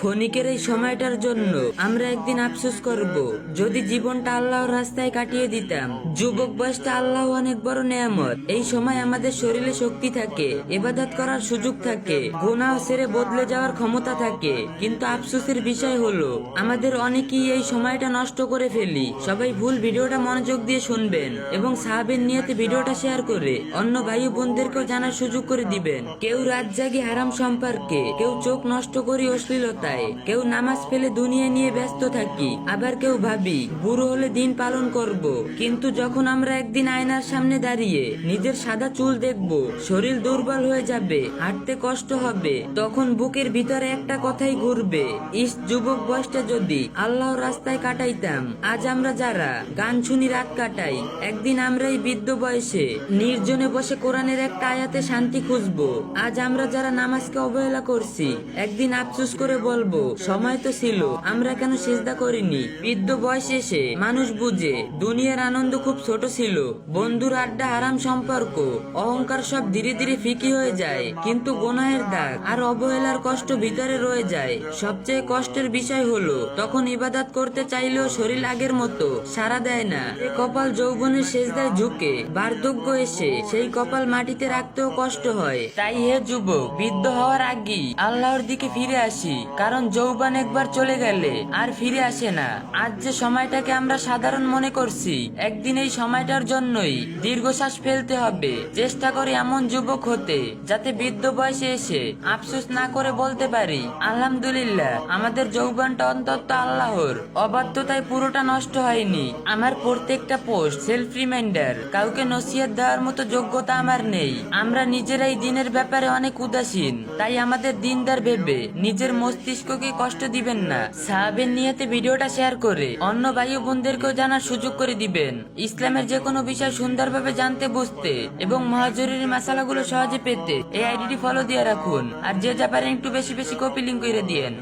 ক্ষণিকের এই সময়টার জন্য আমরা একদিন আফসোস করব যদি জীবনটা আল্লাহর রাস্তায় কাটিয়ে দিতাম। যুবক বয়সটা আল্লাহ অনেক বড় নেয়ামত। এই সময় আমাদের শরীরে শক্তি থাকে, ইবাদত করার সুযোগ থাকে, গুনাহ ছেড়ে বদলে যাওয়ার ক্ষমতা থাকে। কিন্তু আফসোসের বিষয় হলো আমাদের অনেকেই এই সময়টা নষ্ট করে ফেলি। সবাই ভুল ভিডিওটা মনোযোগ দিয়ে শুনবেন এবং সাহাবের নিয়তে ভিডিওটা শেয়ার করে অন্য ভাই ও বোনদেরকেও জানার সুযোগ করে দিবেন। কেউ রাত জাগি হারাম সম্পর্কে, কেউ চোখ নষ্ট করি অশ্লীলতায়, কেউ নামাজ ফেলে দুনিয়া নিয়ে ব্যস্ত থাকি, আবার কেউ ভাবি বুড়ো হলে দিন পালন করব। কিন্তু যখন আমরা একদিন আয়নার সামনে দাঁড়িয়ে নিজের সাদা চুল দেখব, শরীর দুর্বল হয়ে যাবে, হাঁটতে কষ্ট হবে, তখন বুকের ভিতরে একটা কথাই ঘুরবে, ইস যুবক বয়সটা যদি আল্লাহর রাস্তায় কাটাইতাম। আজ আমরা যারা গান শুনি রাত কাটাই, একদিন আমরা এই বৃদ্ধ বয়সে নির্জনে বসে কোরআনের একটা আয়াতে শান্তি খুঁজবো। আজ আমরা যারা নামাজকে অবহেলা করছি, একদিন আফসোস করে বলবো সময় তো ছিল, আমরা কেন সিজদা করিনি। বৃদ্ধ বয়স এসে মানুষ বুঝে দুনিয়ার আনন্দ খুব ছোট ছিল। বন্ধুর আড্ডা, হারাম সম্পর্ক, অহংকার সব ধীরে ধীরে ফিকি হয়ে যায়। কিন্তু গুনাহের দাগ আর অবহেলার কষ্ট ভিতরে রয়ে যায়। সবচেয়ে কষ্টের বিষয় হলো তখন ইবাদত করতে চাইলেও শরীর আগের মতো সাড়া দেয় না। এই কপাল যৌবনের শেষদায় ঝুঁকে, বার্ধক্য এসে সেই কপাল মাটিতে রাখতেও কষ্ট হয়। তাই হে যুবক, বৃদ্ধ হওয়ার আগেই আল্লাহর দিকে ফিরে আসি, কারণ যৌবন একবার চলে গেলে আর ফিরে আসে না। আজ যে সময়টাকে আমরা সাধারণ মনে করছি, একদিন এই সময়টার জন্যই দীর্ঘশ্বাস ফেলতে হবে। চেষ্টা করি এমন যুবক হতে যাতে বৃদ্ধ বয়সে এসে আফসোস না করে বলতে পারি আলহামদুলিল্লাহ, আমাদের যৌবনটা অন্তত আল্লাহর অবাধ্যতায় পুরোটা নষ্ট হয়নি। আমার প্রত্যেকটা পোস্ট সেলফ রিমাইন্ডার, কাউকে নসিহত দেওয়ার মতো যোগ্যতা আমার নেই। আমরা নিজেরাই দিনের ব্যাপারে অনেক উদাসীন, তাই আমাদের দিনদার ভেবে নিজের মস্তিষ্ককে কষ্ট দিবেন না। সাহাবের নিয়তে ভিডিওটা শেয়ার করে অন্য ভাই ও বোনদেরকেও জানার সুযোগ করে দিবেন। ইসলামের যে কোনো বিষয় সুন্দরভাবে জানতে, বুঝতে এবং মহাজরুরি মশালাগুলো সহজে পেতে এই আইডিটি ফলো দিয়ে রাখুন। আর যে যা পারেন একটু বেশি বেশি কপি লিঙ্ক করে দিয়েন।